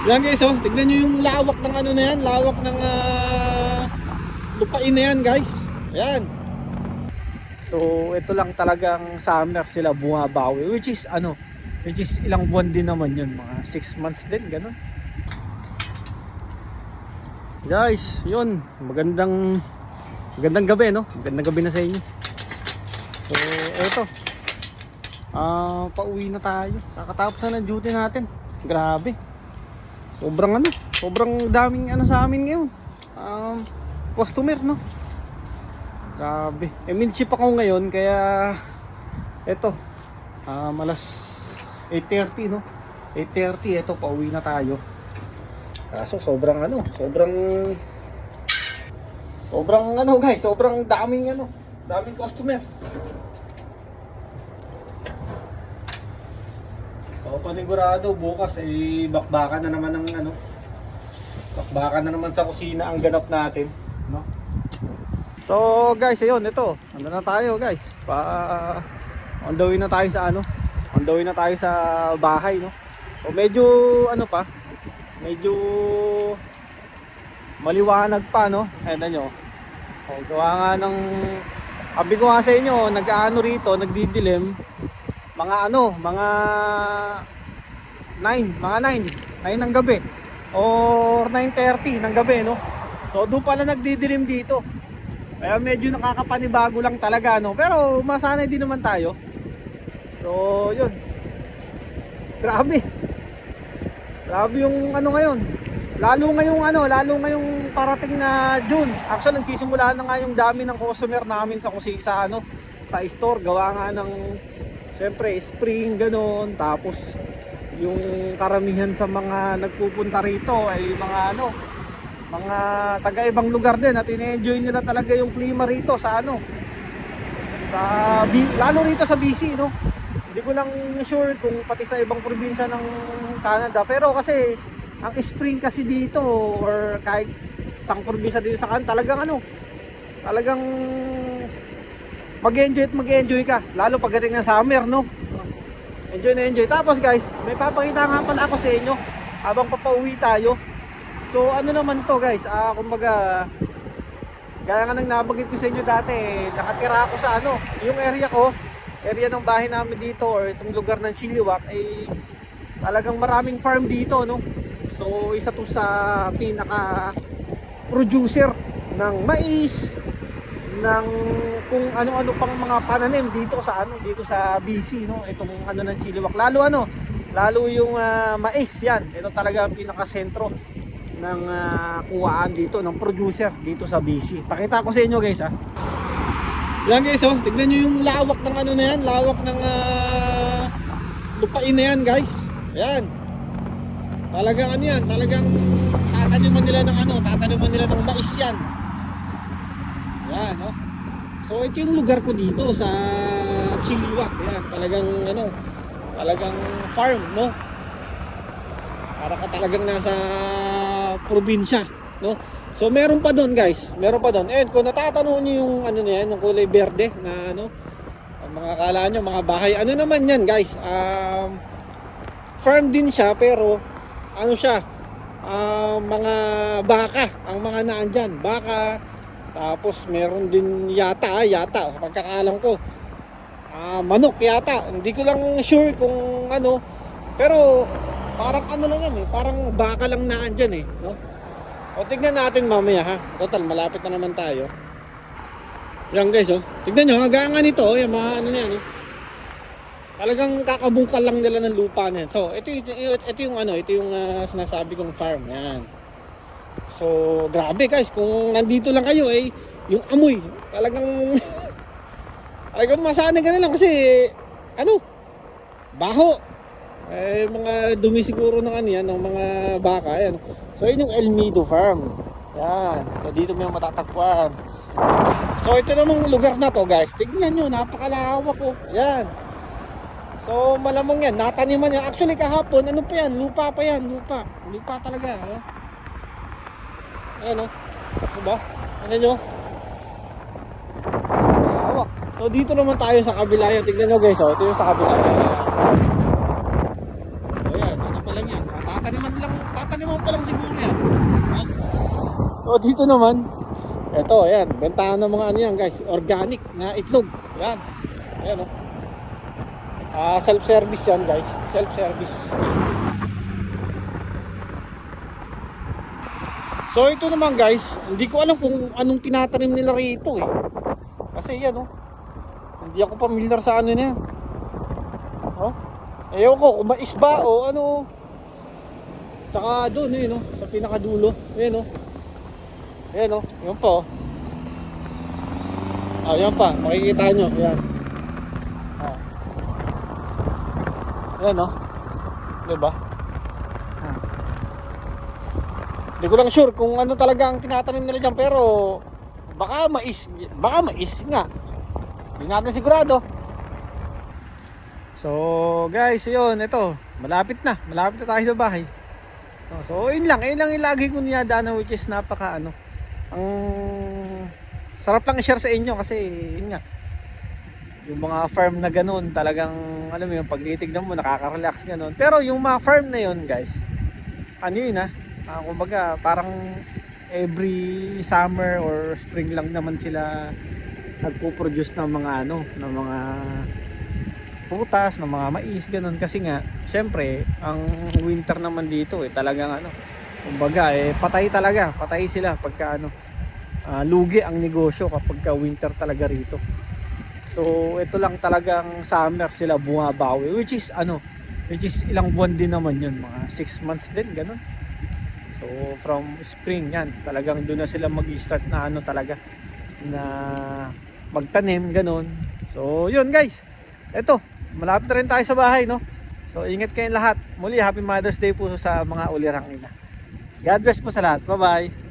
Yan guys, oh, tignan nyo yung lawak ng ano na yan, lawak ng lupain na yan guys. Ayan. So ito lang talagang summer sila bumabawi, which is ilang buwan din naman yun, mga 6 months din, ganun. Guys, yun, magandang gabi, no? Magandang gabi na sa inyo. So eto, pauwi na tayo. Kakatapos na ng duty natin. Grabe. Sobrang daming sa amin ngayon. Customer, no? Grabe. Mid-shift ako ngayon, kaya eto, alas 8:30, no? 8:30, eto, pauwi na tayo. Kaso sobrang guys, sobrang daming customer. So panigurado bukas ay bakbakan na naman sa kusina ang ganap natin, no? So guys, ayun, ito. Ando na tayo, guys. On the way na tayo sa On the way na tayo sa bahay, no? So medyo medyo maliwanag pa, no? Ayun nyo. O gawa nga ng sabi ko nga sa inyo, rito, nagdidilim mga 9 ng gabi or 9:30 ng gabi, no? So doon pala nagdidilim dito. Kaya medyo nakakapanibago lang talaga, no? Pero masanay din naman tayo. So yun. Grabe yung ngayon. Lalo ngayong parating na June. Actually nagsisimula na nga yung dami ng customer namin sa store, gawa nga ng siyempre spring ganon. Tapos yung karamihan sa mga nagpupunta rito ay mga taga-ibang lugar din at ine-enjoy nila talaga yung klima rito lalo rito sa BC, no? Hindi ko lang sure kung pati sa ibang probinsya ng Canada, pero kasi ang spring kasi dito or kahit isang probinsya dito sa Canada, talagang mag-enjoy ka, lalo pagdating ng summer, no? Enjoy na enjoy. Tapos guys, may papakita nga pala ako sa inyo habang papauwi tayo. So naman to guys, kumbaga gaya nga nang nabanggit ko sa inyo dati, nakatira ako sa yung area ng bahay namin dito or itong lugar ng Chilliwack ay talagang maraming farm dito, no? So isa to sa pinaka producer ng mais, ng kung ano-ano pang mga pananim dito sa BC, no? Itong ng Chilliwack, lalo yung mais, yan. Ito talaga ang pinaka-sentro ng kuhaan dito ng producer dito sa BC. Pakita ko sa inyo guys, ha. Yan guys, oh, tignan nyo yung lawak ng lawak ng lupain na yan guys. Ayan. Talagang talagang tataniman nila ng mais yan. Yan, no? So ito yung lugar ko dito sa Chilliwack. Yan, talagang farm, no? Para ka talagang nasa probinsya, no? So meron pa doon guys, And kung natatanong niyo yung yung kulay berde na ang mga akala nyo mga bahay, naman yan guys, farm din siya, pero mga baka ang mga naandyan, baka. Tapos meron din yata pagkakaalam ko, manok yata, hindi ko lang sure kung pero parang lang yan, parang baka lang naandyan, no? O tignan natin mamaya, ha. Total malapit na naman tayo. Yan guys, oh. Tignan nyo, hanggang nito, yung mga yan, talagang kakabungkal lang nila ng lupa na yan. So ito yung sinasabi kong farm. Yan. So grabe guys, kung nandito lang kayo yung amoy talagang masanay ka na lang kasi baho, mga dumi siguro ng ng mga baka yan. So yun yung El Nido Farm. Yan. So dito may matatagpuan. So ito namang lugar na to guys, tignan nyo, napakalawak, oh. Yan. So malamang yan, nataniman yan. Actually kahapon, lupa pa yan, lupa talaga, Ayan, oh. Diba? Ano nyo? Hawak. So dito naman tayo sa kabila yan. Tignan nyo guys, oh. Ito yung sa kabila. O yan, pa lang yan. tataniman pa lang siguro yan. So dito naman, eto, ayan, bentahan ng mga ano yan guys, organic na itlog. Ayan, ayan o. Self-service yan guys, self-service. So ito naman guys, hindi ko alam kung anong tinatanim nila rito eh. Kasi yan oh, hindi ako familiar sa ano na yan. Oh, ewan ko kung mais ba o ano. Tsaka doon yun oh, sa pinakadulo. Ayan oh. Ayan oh, yun pa oh. Yan pa, makikita nyo, yan. Ayan oh. Diba? Hindi ko lang sure kung ano talaga ang tinatanim nila dyan, pero baka mais nga. Hindi natin sigurado. So guys, yun, ito, malapit na tayo sa bahay. So yun lang yung lagi ko niyadaanan, which is napaka ano, ang sarap lang i-share sa inyo kasi yun nga, yung mga farm na ganun talagang alam mo yung pagtitignan mo nakaka-relax ganun. Pero yung mga farm na yun guys, ano yun kumbaga parang every summer or spring lang naman sila nagpo-produce ng mga ano, ng mga putas, ng mga mais ganun. Kasi nga syempre ang winter naman dito talagang ano, kumbaga patay sila pagka ano, lugi ang negosyo kapag winter talaga rito. So ito lang talagang summer sila bumabawi, which is ilang buwan din naman yun, mga 6 months din ganun. So from spring yan, talagang doon na sila mag-start na ano talaga, na magtanim ganun. So yun guys, eto, malapit na rin tayo sa bahay no. So ingat kayong lahat. Muli, happy Mother's Day po sa mga ulirang ina. God bless po sa lahat. Bye bye.